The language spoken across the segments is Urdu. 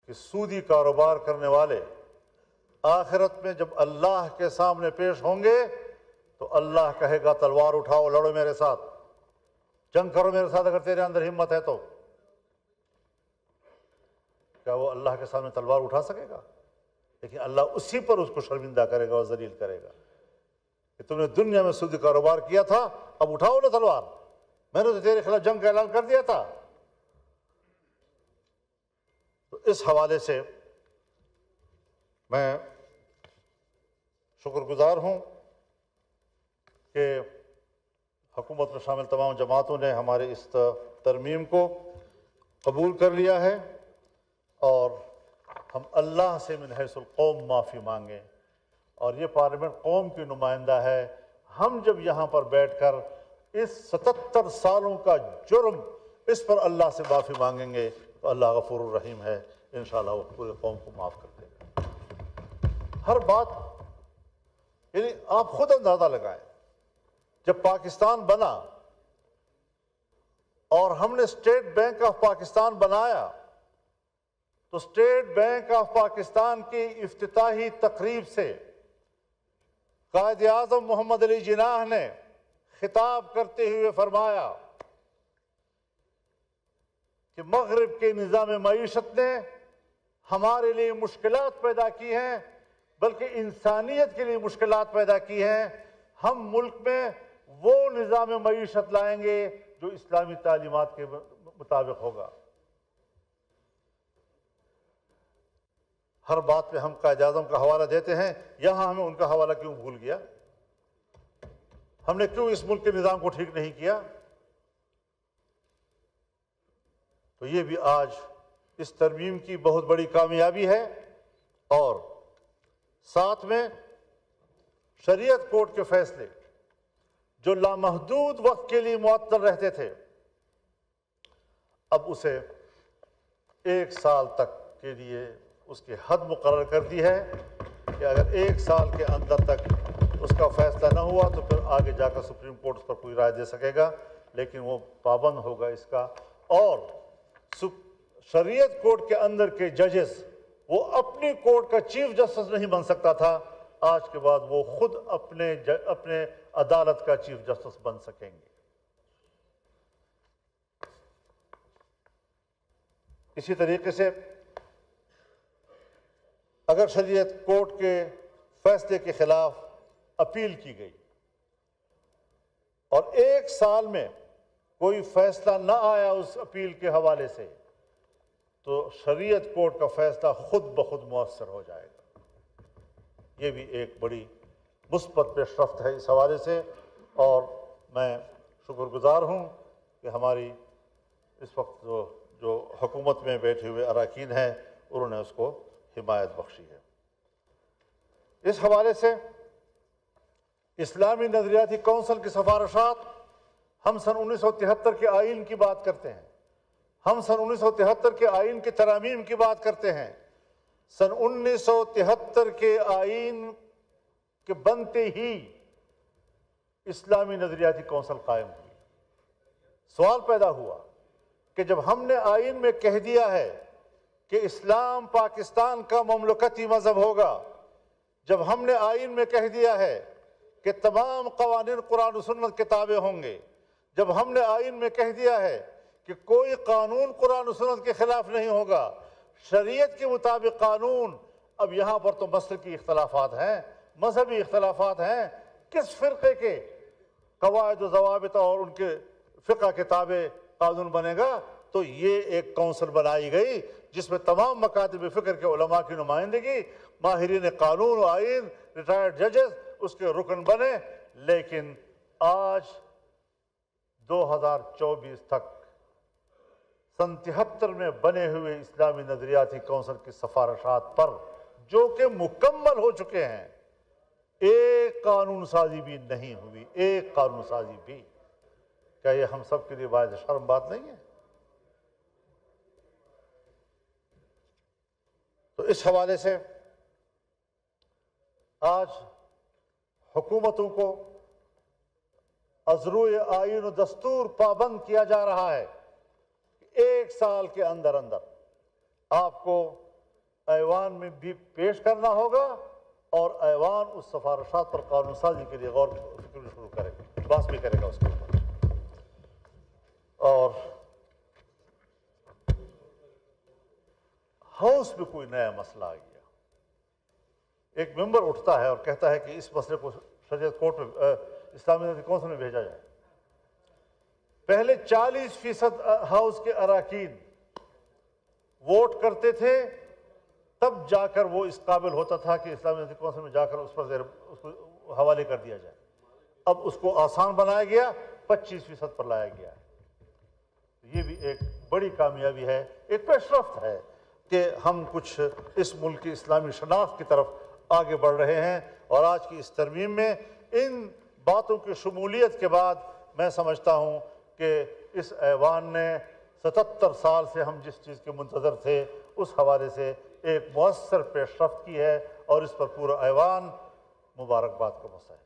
کہ سودی کاروبار کرنے والے آخرت میں جب اللہ کے سامنے پیش ہوں گے تو اللہ کہے گا تلوار اٹھاؤ، لڑو میرے ساتھ، جنگ کرو میرے ساتھ اگر تیرے اندر ہمت ہے تو۔ کیا وہ اللہ کے سامنے تلوار اٹھا سکے گا؟ لیکن اللہ اسی پر اس کو شرمندہ کرے گا اور ذلیل کرے گا کہ تم نے دنیا میں سودی کاروبار کیا تھا، اب اٹھاؤ نا تلوار، میں نے تو تیرے خلاف جنگ کا اعلان کر دیا تھا۔ تو اس حوالے سے میں شکر گزار ہوں کہ حکومت میں شامل تمام جماعتوں نے ہمارے اس ترمیم کو قبول کر لیا ہے، اور ہم اللہ سے من حیث القوم معافی مانگیں، اور یہ پارلیمنٹ قوم کی نمائندہ ہے۔ ہم جب یہاں پر بیٹھ کر اس 77 سالوں کا جرم اس پر اللہ سے معافی مانگیں گے تو اللہ غفور الرحیم ہے، انشاءاللہ وہ پورے قوم کو معاف کر دے گا۔ ہر بات یعنی آپ خود اندازہ لگائیں، جب پاکستان بنا اور ہم نے اسٹیٹ بینک آف پاکستان بنایا تو اسٹیٹ بینک آف پاکستان کی افتتاحی تقریب سے قائد اعظم محمد علی جناح نے خطاب کرتے ہوئے فرمایا کہ مغرب کے نظام معیشت نے ہمارے لیے مشکلات پیدا کی ہیں، بلکہ انسانیت کے لیے مشکلات پیدا کی ہیں۔ ہم ملک میں وہ نظام معیشت لائیں گے جو اسلامی تعلیمات کے مطابق ہوگا۔ ہر بات پہ ہم قائد اعظم کا حوالہ دیتے ہیں، یہاں ہمیں ان کا حوالہ کیوں بھول گیا؟ ہم نے کیوں اس ملک کے نظام کو ٹھیک نہیں کیا؟ تو یہ بھی آج اس ترمیم کی بہت بڑی کامیابی ہے، اور ساتھ میں شریعت کورٹ کے فیصلے جو لامحدود وقت کے لیے معطل رہتے تھے، اب اسے 1 سال تک کے لیے اس کی حد مقرر کر دی ہے کہ اگر 1 سال کے اندر تک اس کا فیصلہ نہ ہوا تو پھر آگے جا کر سپریم کورٹ اس پر کوئی رائے دے سکے گا، لیکن وہ پابند ہوگا اس کا۔ اور شریعت کورٹ کے اندر کے ججز وہ اپنی کورٹ کا چیف جسٹس نہیں بن سکتا تھا، آج کے بعد وہ خود اپنے عدالت کا چیف جسٹس بن سکیں گے۔ اسی طریقے سے اگر شریعت کورٹ کے فیصلے کے خلاف اپیل کی گئی اور 1 سال میں کوئی فیصلہ نہ آیا اس اپیل کے حوالے سے، تو شریعت کورٹ کا فیصلہ خود بخود مؤثر ہو جائے گا۔ یہ بھی ایک بڑی مثبت پیش رفت ہے اس حوالے سے، اور میں شکر گزار ہوں کہ ہماری اس وقت جو حکومت میں بیٹھے ہوئے اراکین ہیں انہوں نے اس کو حمایت بخشی ہے۔ اس حوالے سے اسلامی نظریاتی کونسل کی سفارشات، ہم سن 1973 کے آئین کی بات کرتے ہیں، ہم سن 1973 کے آئین کی ترامیم کی بات کرتے ہیں۔ سن 1973 کے آئین کے بنتے ہی اسلامی نظریاتی کونسل قائم ہوئی۔ سوال پیدا ہوا کہ جب ہم نے آئین میں کہہ دیا ہے کہ اسلام پاکستان کا مملکتی مذہب ہوگا، جب ہم نے آئین میں کہہ دیا ہے کہ تمام قوانین قرآن و سنت کے تابع ہوں گے، جب ہم نے آئین میں کہہ دیا ہے کہ کوئی قانون قرآن و سنت کے خلاف نہیں ہوگا، شریعت کے مطابق قانون، اب یہاں پر تو مسلکی اختلافات ہیں، مذہبی اختلافات ہیں، کس فرقے کے قواعد و ضوابط اور ان کے فقہ کے تابع قانون بنے گا؟ تو یہ ایک کونسل بنائی گئی جس میں تمام مکاتب فکر کے علماء کی نمائندگی، ماہرین قانون و آئین، ریٹائرڈ ججز اس کے رکن بنے۔ لیکن آج 2024 تک سن 73 میں بنے ہوئے اسلامی نظریاتی کونسل کی سفارشات پر جو کہ مکمل ہو چکے ہیں، ایک قانون سازی بھی نہیں ہوئی، ایک قانون سازی بھی۔ کیا یہ ہم سب کے لیے باعث شرم بات نہیں ہے؟ تو اس حوالے سے آج حکومتوں کو ازروئے آئین و دستور پابند کیا جا رہا ہے کہ 1 سال کے اندر اندر آپ کو ایوان میں بھی پیش کرنا ہوگا اور ایوان اس سفارشات پر قانون سازی کے لیے غور و فکر بھی شروع کرے گا، بحث بھی کرے گا اس کے اوپر۔ اور ہاؤس میں کوئی نیا مسئلہ آ گیا، ایک ممبر اٹھتا ہے اور کہتا ہے کہ اس مسئلے کو شریعت کورٹ میں اسلامی کونسل میں بھیجا جائے۔ پہلے 40% ہاؤس کے اراکین ووٹ کرتے تھے، تب جا کر وہ اس قابل ہوتا تھا کہ اسلامی کونسل میں جا کر اس پر اس کو حوالے کر دیا جائے۔ اب اس کو آسان بنایا گیا، 25% پر لایا گیا ہے۔ یہ بھی ایک بڑی کامیابی ہے، ایک پیش رفت ہے کہ ہم کچھ اس ملک کی اسلامی شناخت کی طرف آگے بڑھ رہے ہیں۔ اور آج کی اس ترمیم میں ان باتوں کی شمولیت کے بعد میں سمجھتا ہوں کہ اس ایوان نے 77 سال سے ہم جس چیز کے منتظر تھے اس حوالے سے ایک مؤثر پیش رفت کی ہے، اور اس پر پورا ایوان مبارکباد کا مستحق ہے۔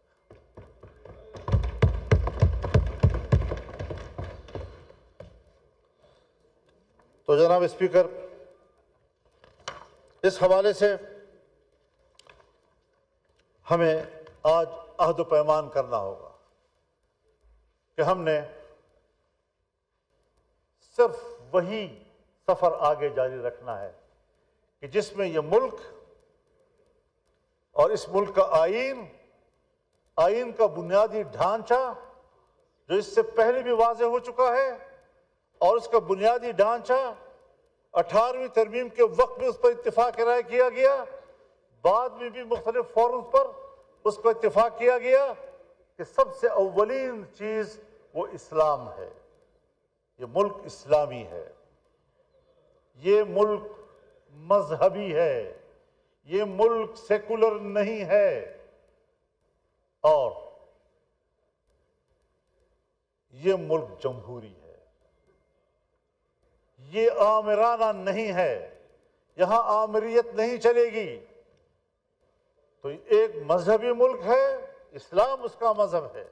تو جناب اسپیکر، اس حوالے سے ہمیں آج عہد و پیمان کرنا ہوگا کہ ہم نے صرف وہی سفر آگے جاری رکھنا ہے کہ جس میں یہ ملک اور اس ملک کا آئین کا بنیادی ڈھانچہ جو اس سے پہلے بھی واضح ہو چکا ہے، اور اس کا بنیادی ڈھانچہ 18ویں ترمیم کے وقت میں اس پر اتفاق رائے کیا گیا، بعد میں بھی مختلف فورمز پر اس کو اتفاق کیا گیا کہ سب سے اولین چیز وہ اسلام ہے۔ یہ ملک اسلامی ہے، یہ ملک مذہبی ہے، یہ ملک سیکولر نہیں ہے، اور یہ ملک جمہوری ہے، یہ آمرانہ نہیں ہے، یہاں آمریت نہیں چلے گی۔ تو ایک مذہبی ملک ہے، اسلام اس کا مذہب ہے،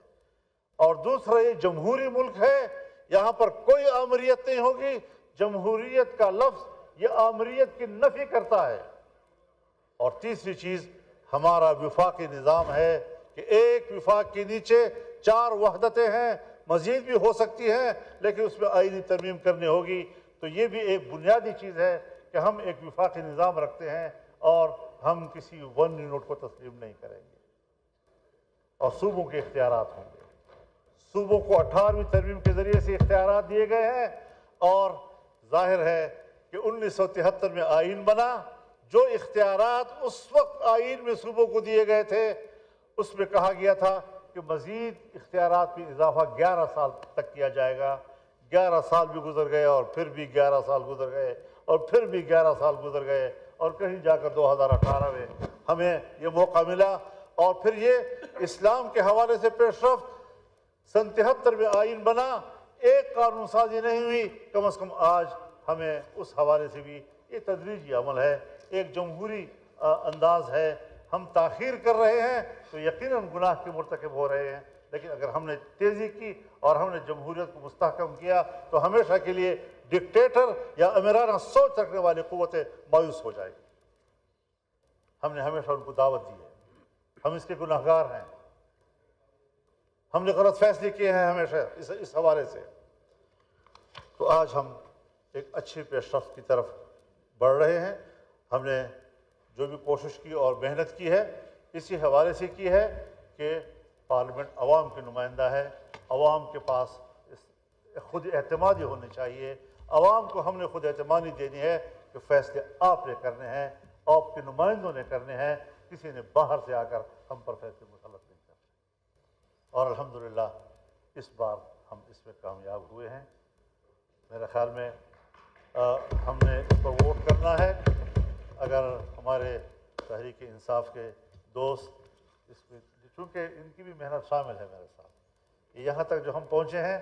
اور دوسرا یہ جمہوری ملک ہے، یہاں پر کوئی آمریت نہیں ہوگی۔ جمہوریت کا لفظ یہ آمریت کی نفی کرتا ہے۔ اور تیسری چیز ہمارا وفاقی نظام ہے کہ ایک وفاق کے نیچے 4 وحدتیں ہیں، مزید بھی ہو سکتی ہیں، لیکن اس میں آئینی ترمیم کرنی ہوگی۔ تو یہ بھی ایک بنیادی چیز ہے کہ ہم ایک وفاقی نظام رکھتے ہیں اور ہم کسی ون یونٹ کو تسلیم نہیں کریں گے، اور صوبوں کے اختیارات ہوں گے۔ صوبوں کو 18ویں ترمیم کے ذریعے سے اختیارات دیے گئے ہیں، اور ظاہر ہے کہ 1973 میں آئین بنا، جو اختیارات اس وقت آئین میں صوبوں کو دیے گئے تھے اس میں کہا گیا تھا کہ مزید اختیارات میں اضافہ 11 سال تک کیا جائے گا۔ 11 سال بھی گزر گئے، اور پھر بھی 11 سال گزر گئے، اور پھر بھی 11 سال گزر گئے، اور کہیں جا کر 2018 میں ہمیں یہ موقع ملا۔ اور پھر یہ اسلام کے حوالے سے پیش رفت، 73 میں آئین بنا، ایک قانون سازی نہیں ہوئی، کم از کم آج ہمیں اس حوالے سے بھی یہ تدریجی عمل ہے، ایک جمہوری انداز ہے۔ ہم تاخیر کر رہے ہیں تو یقیناً گناہ کے مرتکب ہو رہے ہیں، لیکن اگر ہم نے تیزی کی اور ہم نے جمہوریت کو مستحکم کیا تو ہمیشہ کے لیے ڈکٹیٹر یا امیرانہ سوچ رکھنے والی قوتیں مایوس ہو جائیں گی۔ ہم نے ہمیشہ ان کو دعوت دی ہے، ہم اس کے گناہگار ہیں، ہم نے غلط فیصلے کیے ہیں ہمیشہ اس حوالے سے۔ تو آج ہم ایک اچھی پیش رفت کی طرف بڑھ رہے ہیں۔ ہم نے جو بھی کوشش کی اور محنت کی ہے اسی حوالے سے کی ہے کہ پارلیمنٹ عوام کے نمائندہ ہے، عوام کے پاس خود اعتمادی ہونی چاہیے، عوام کو ہم نے خود اعتمادی دینی ہے کہ فیصلے آپ نے کرنے ہیں، آپ کے نمائندوں نے کرنے ہیں، کسی نے باہر سے آ کر ہم پر فیصلے مسلط نہیں کرنے۔ اور الحمدللہ اس بار ہم اس میں کامیاب ہوئے ہیں۔ میرے خیال میں ہم نے اس پر ووٹ کرنا ہے۔ اگر ہمارے تحریک انصاف کے دوست اس میں، چونکہ ان کی بھی محنت شامل ہے میرے ساتھ، یہاں تک جو ہم پہنچے ہیں،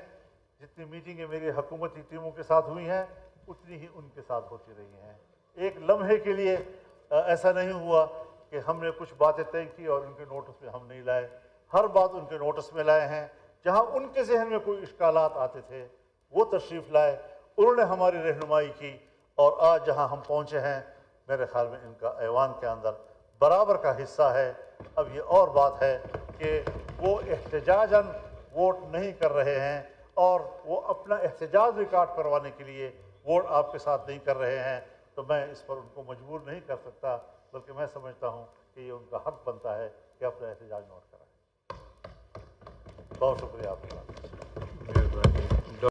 جتنی میٹنگیں میری حکومتی ٹیموں کے ساتھ ہوئی ہیں اتنی ہی ان کے ساتھ ہوتی رہی ہیں۔ ایک لمحے کے لیے ایسا نہیں ہوا کہ ہم نے کچھ باتیں طے کی اور ان کے نوٹس میں ہم نہیں لائے، ہر بات ان کے نوٹس میں لائے ہیں۔ جہاں ان کے ذہن میں کوئی اشکالات آتے تھے وہ تشریف لائے، انہوں نے ہماری رہنمائی کی، اور آج جہاں ہم پہنچے ہیں میرے خیال میں ان کا ایوان کے اندر برابر کا حصہ ہے۔ اب یہ اور بات ہے کہ وہ احتجاجاً ووٹ نہیں کر رہے ہیں اور وہ اپنا احتجاج ریکارڈ کروانے کے لیے ووٹ آپ کے ساتھ نہیں کر رہے ہیں، تو میں اس پر ان کو مجبور نہیں کر سکتا، بلکہ میں سمجھتا ہوں کہ یہ ان کا حق بنتا ہے کہ اپنا احتجاج نوٹ کرائیں۔ بہت شکریہ آپ کا۔